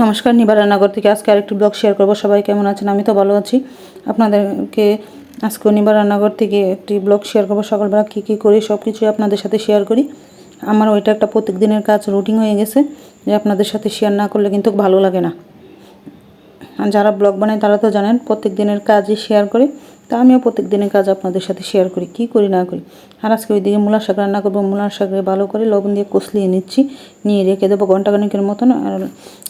নমস্কার, নিবার রান্নাঘর থেকে আজকে আরেকটি ব্লগ শেয়ার করব। সবাই কেমন আছেন? আমি তো ভালো আছি। আপনাদেরকে আজকে নিবার রান্নাঘর থেকে একটি ব্লগ শেয়ার করব। সকালবেলা কী কী করি সব কিছুই আপনাদের সাথে শেয়ার করি। আমার ওইটা একটা প্রত্যেক দিনের কাজ, রুটিন হয়ে গেছে যে আপনাদের সাথে শেয়ার না করলে কিন্তু ভালো লাগে না। আর যারা ব্লগ বানায় তারা তো জানেন প্রত্যেক দিনের কাজই শেয়ার করে। তা আমিও প্রত্যেক দিনের কাজ আপনাদের সাথে শেয়ার করি, কী করি না করি। আর আজকে ওইদিকে মূলার শাক রান্না করবো। মূলার শাকে ভালো করে লবণ দিয়ে কষলিয়ে নিচ্ছি, নিয়ে রেখে দেবো ঘন্টাখানেকের মতন। আর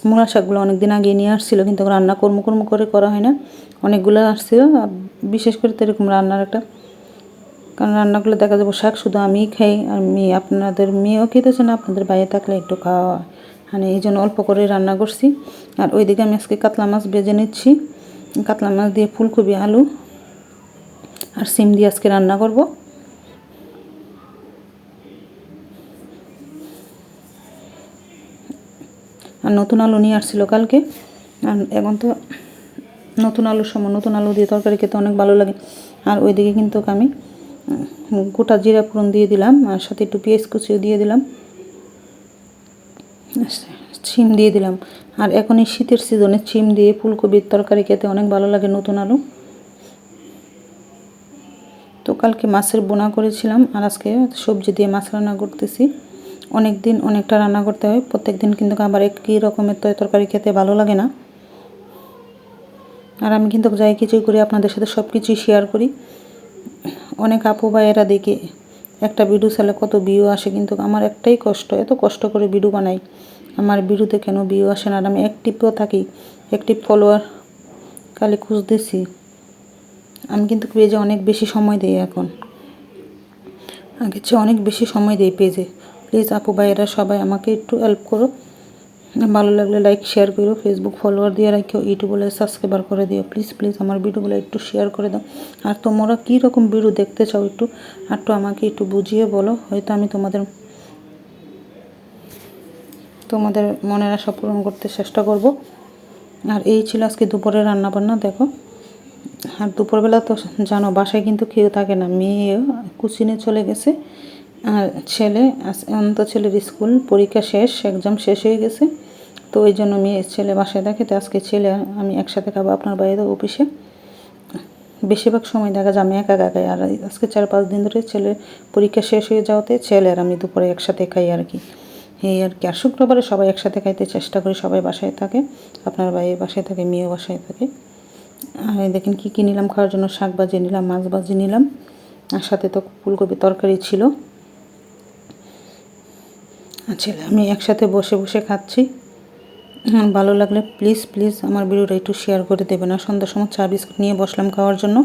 মূলার শাকগুলো অনেক দিন আগে নিয়ে আসছিলো, কিন্তু রান্না কর্ম করে করা হয় না। অনেকগুলো আসছিলো, বিশেষ করে তো এরকম রান্নার একটা, কারণ রান্নাগুলো দেখা যাবো শাক শুধু আমিই খাই, আর মেয়ে, আপনাদের মেয়েও খেতেছে না, আপনাদের বাইরে থাকলে একটু খাওয়া হয়। মানে এই জন্য অল্প করে রান্না করছি। আর ওইদিকে আমি আজকে কাতলা মাছ ভেজে নিচ্ছি। কাতলা মাছ দিয়ে ফুলকপি, আলু আর সিম দিয়ে আজকে রান্না করব। আর নতুন আলু নিয়ে আসছিল কালকে। আর এখন তো নতুন আলুর সময়, নতুন আলু দিয়ে তরকারি খেতে অনেক ভালো লাগে। আর ওইদিকে কিন্তু আমি গোটা জিরা ফোড়ন দিয়ে দিলাম, আর সাথে একটু পেঁয়াজ কুচিও দিয়ে দিলাম, শিম দিয়ে দিলাম। আর এখন এই শীতের সিজনে শিম দিয়ে ফুলকপির তরকারি খেতে অনেক ভালো লাগে, নতুন আলু। তো কালকে মাছের বোনা করেছিলাম, আর আজকে সবজি দিয়ে মাছ রান্না করতেছি। অনেক দিন অনেকটা রান্না করতে হয়, প্রত্যেক দিন কিন্তু আবার একই রকমের তরকারি খেতে ভালো লাগে না। আর আমি কিন্তু যাই কিছুই করি আপনাদের সাথে সব কিছুই শেয়ার করি। অনেক আপু ভাইয়েরা দেখে একটা ভিডিও চালে কত ভিউ আসে, কিন্তু আমার একটাই কষ্ট, এত কষ্ট করে ভিডিও বানাই, আমার ভিডিওতে কেন ভিউ আসে না? আর আমি অ্যাক্টিভও থাকি, অ্যাক্টিভ ফলোয়ার খালি খুঁজতেছি। আমি কিন্তু পেজে অনেক বেশি সময় দিই এখন, আগের চেয়ে অনেক বেশি সময় দিই পেজে। প্লিজ আপু ভাইয়েরা সবাই আমাকে একটু হেল্প করো। ভালো লাগলে লাইক শেয়ার করো, ফেসবুক ফলোয়ার দিয়ে রাখো, ইউটিউবে সাবস্ক্রাইবার করে দিও। প্লিজ প্লিজ আমার ভিডিওগুলো একটু শেয়ার করে দাও। আর তোমরা কী রকম ভিডিও দেখতে চাও একটু আমাকে একটু বুঝিয়ে বলো, হয়তো আমি তোমাদের মনের আশা পূরণ করতে চেষ্টা করব। আর এই ছিল আজকে দুপুরের রান্নাবান্না, দেখো। আর দুপুরবেলা তো জানো বাসায় কিন্তু কেউ থাকে না, মেয়ে কোচিংয়ে চলে গেছে। আর ছেলে, তো ছেলের স্কুল পরীক্ষা শেষ, এক্সাম শেষ হয়ে গেছে। তো ওই জন্য মেয়ে ছেলে বাসায় থাকে। তো আজকে ছেলে আমি একসাথে খাবো আপনার বাইরে অফিসে। বেশিরভাগ সময় দেখা যায় আমি একা খাই। আর আজকে 4-5 দিন ধরে ছেলের পরীক্ষা শেষ হয়ে যাওয়াতে ছেলে আর আমি দুপুরে একসাথে খাই আর কি। এই আর কি। আর শুক্রবারে সবাই একসাথে খাইতে চেষ্টা করি, সবাই বাসায় থাকে, আপনার বাইরে বাসায় থাকে, মেয়েও বাসায় থাকে। আর দেখেন কী কী নিলাম খাওয়ার জন্য, শাক ভাজি নিলাম, মাছ ভাজি নিলাম, আর সাথে তো ফুলকপি তরকারি ছিল। আর ছেলে আমি একসাথে বসে বসে খাচ্ছি। ভালো লাগলে প্লিজ প্লিজ আমার ভিডিওটা একটু শেয়ার করে দেবেন। আর সন্ধ্যার সময় চা বিস্কুট নিয়ে বসলাম খাওয়ার জন্য।